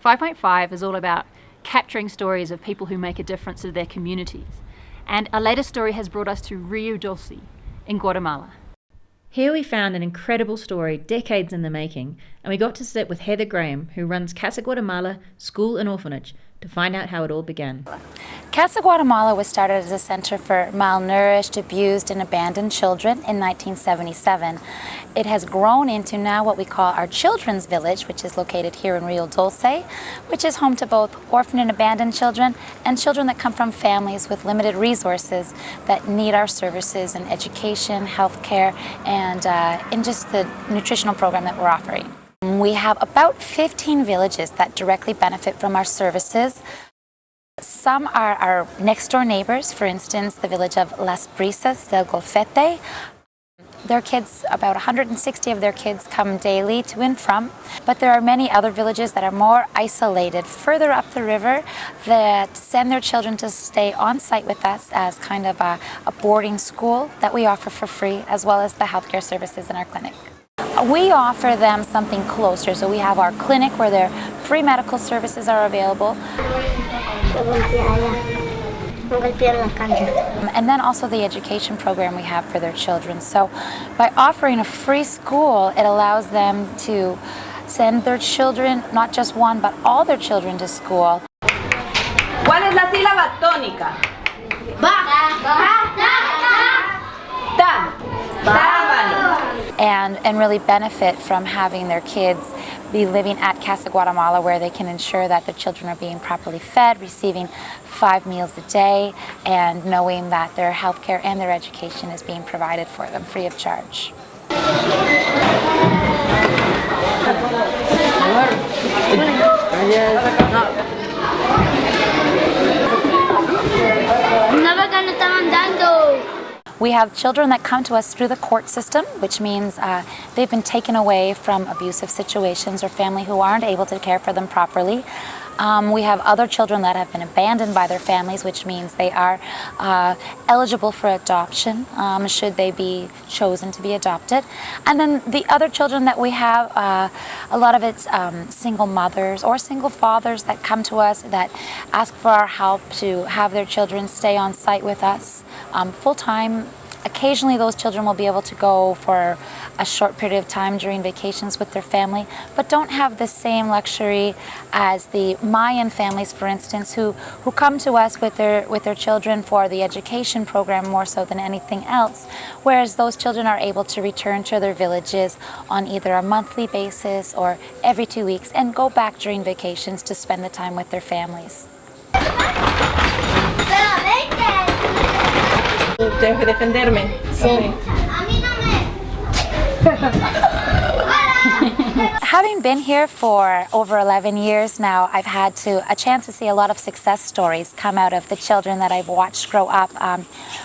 5.5 is all about capturing stories of people who make a difference to their communities. And our latest story has brought us to Rio Dulce in Guatemala. Here we found an incredible story, decades in the making, and we got to sit with Heather Graham, who runs Casa Guatemala School and Orphanage, to find out how it all began. Casa Guatemala was started as a center for malnourished, abused, and abandoned children in 1977. It has grown into now what we call our Children's Village, which is located here in Rio Dulce, which is home to both orphan and abandoned children and children that come from families with limited resources that need our services in education, healthcare, and in just the nutritional program that we're offering. We have about 15 villages that directly benefit from our services. Some are our next door neighbors, for instance, the village of Las Brisas del Golfete. Their kids, about 160 of their kids come daily to and from, but there are many other villages that are more isolated further up the river that send their children to stay on site with us as kind of a boarding school that we offer for free, as well as the healthcare services in our clinic. We offer them something closer, so we have our clinic where their free medical services are available. And then also the education program we have for their children. So by offering a free school, it allows them to send their children, not just one, but all their children to school. ¿Cuál es la sílaba tónica? And really benefit from having their kids be living at Casa Guatemala, where they can ensure that the children are being properly fed, receiving 5 meals a day, and knowing that their health care and their education is being provided for them free of charge. We have children that come to us through the court system, which means they've been taken away from abusive situations or family who aren't able to care for them properly. We have other children that have been abandoned by their families, which means they are eligible for adoption should they be chosen to be adopted. And then the other children that we have, a lot of it's single mothers or single fathers that come to us that ask for our help to have their children stay on site with us full-time. Occasionally those children will be able to go for a short period of time during vacations with their family, but don't have the same luxury as the Mayan families, for instance, who come to us with their children for the education program more so than anything else, whereas those children are able to return to their villages on either a monthly basis or every 2 weeks and go back during vacations to spend the time with their families. Tengo que defenderme. Sí. Having been here for over 11 years now, I've had a chance to see a lot of success stories come out of the children that I've watched grow up.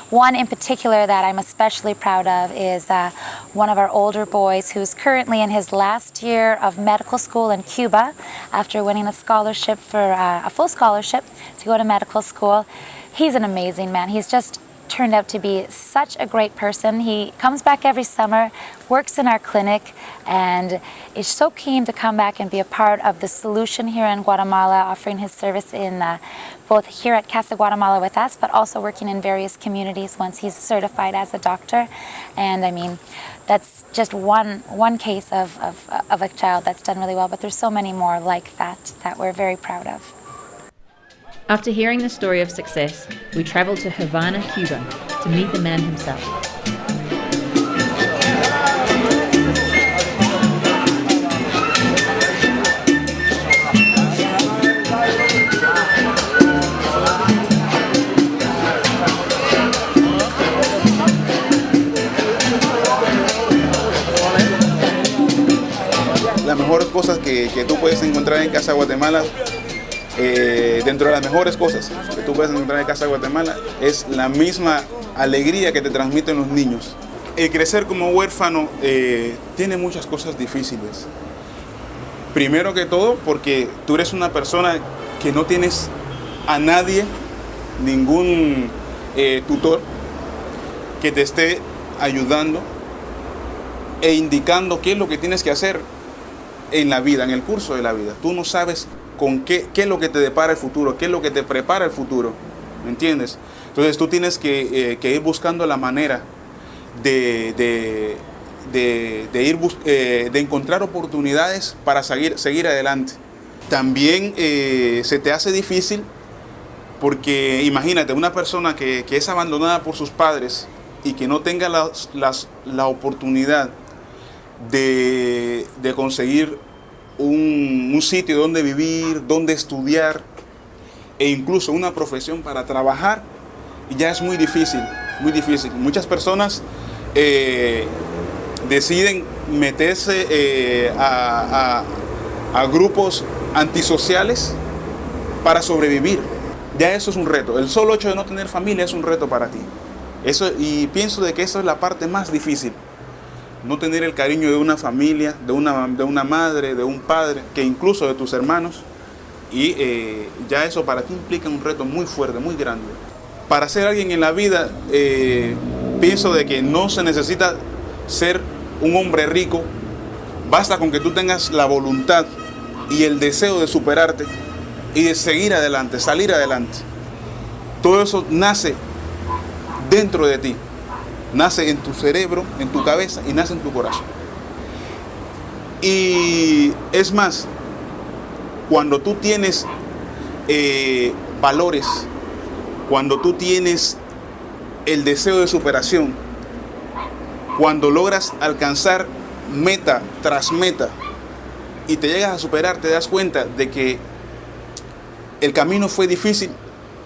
One in particular that I'm especially proud of is one of our older boys who's currently in his last year of medical school in Cuba after winning a scholarship for a full scholarship to go to medical school. He's an amazing man. He's just turned out to be such a great person. He comes back every summer, works in our clinic, and is so keen to come back and be a part of the solution here in Guatemala, offering his service in both here at Casa Guatemala with us, but also working in various communities once he's certified as a doctor. And I mean, that's just one case of a child that's done really well, but there's so many more like that we're very proud of. After hearing the story of success, we travelled to Havana, Cuba, to meet the man himself. Las mejores cosas que tú puedes encontrar en Casa Guatemala, dentro de las mejores cosas que tú puedes encontrar en Casa Guatemala, es la misma alegría que te transmiten los niños. El crecer como huérfano tiene muchas cosas difíciles. Primero que todo, porque tú eres una persona que no tienes a nadie, ningún tutor que te esté ayudando e indicando qué es lo que tienes que hacer en la vida, en el curso de la vida. Tú no sabes con qué es lo que te depara el futuro, qué es lo que te prepara el futuro, ¿me entiendes? Entonces tú tienes que ir buscando la manera de encontrar oportunidades para seguir adelante. También se te hace difícil porque imagínate, una persona que es abandonada por sus padres y que no tenga la oportunidad de conseguir un sitio donde vivir, donde estudiar e incluso una profesión para trabajar, ya es muy difícil, muy difícil. Muchas personas deciden meterse a grupos antisociales para sobrevivir. Ya eso es un reto. El solo hecho de no tener familia es un reto para ti. Y pienso de que esa es la parte más difícil. No tener el cariño de una familia, de una madre, de un padre, que incluso de tus hermanos. Y ya eso para ti implica un reto muy fuerte, muy grande. Para ser alguien en la vida, pienso de que no se necesita ser un hombre rico. Basta con que tú tengas la voluntad y el deseo de superarte y de seguir adelante, salir adelante. Todo eso nace dentro de ti, nace en tu cerebro, en tu cabeza y nace en tu corazón. Y es más, cuando tú tienes valores, cuando tú tienes el deseo de superación, cuando logras alcanzar meta tras meta y te llegas a superar, te das cuenta de que el camino fue difícil,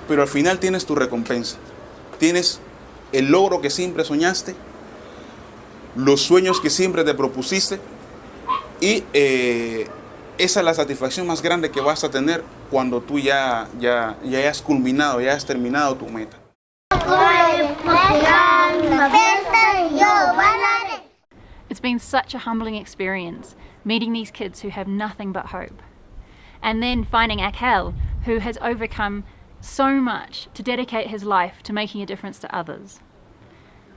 pero al final tienes tu recompensa. Tienes el logro que siempre soñaste, los sueños que siempre te propusiste y esa es la satisfacción más grande que vas a tener cuando tú ya hayas culminado, ya has terminado tu meta. It's been such a humbling experience meeting these kids who have nothing but hope. And then finding Akel, who has overcome so much to dedicate his life to making a difference to others.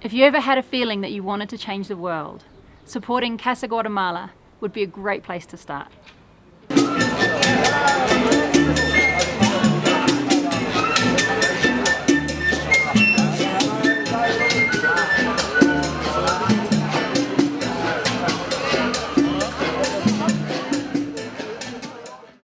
If you ever had a feeling that you wanted to change the world, supporting Casa Guatemala would be a great place to start.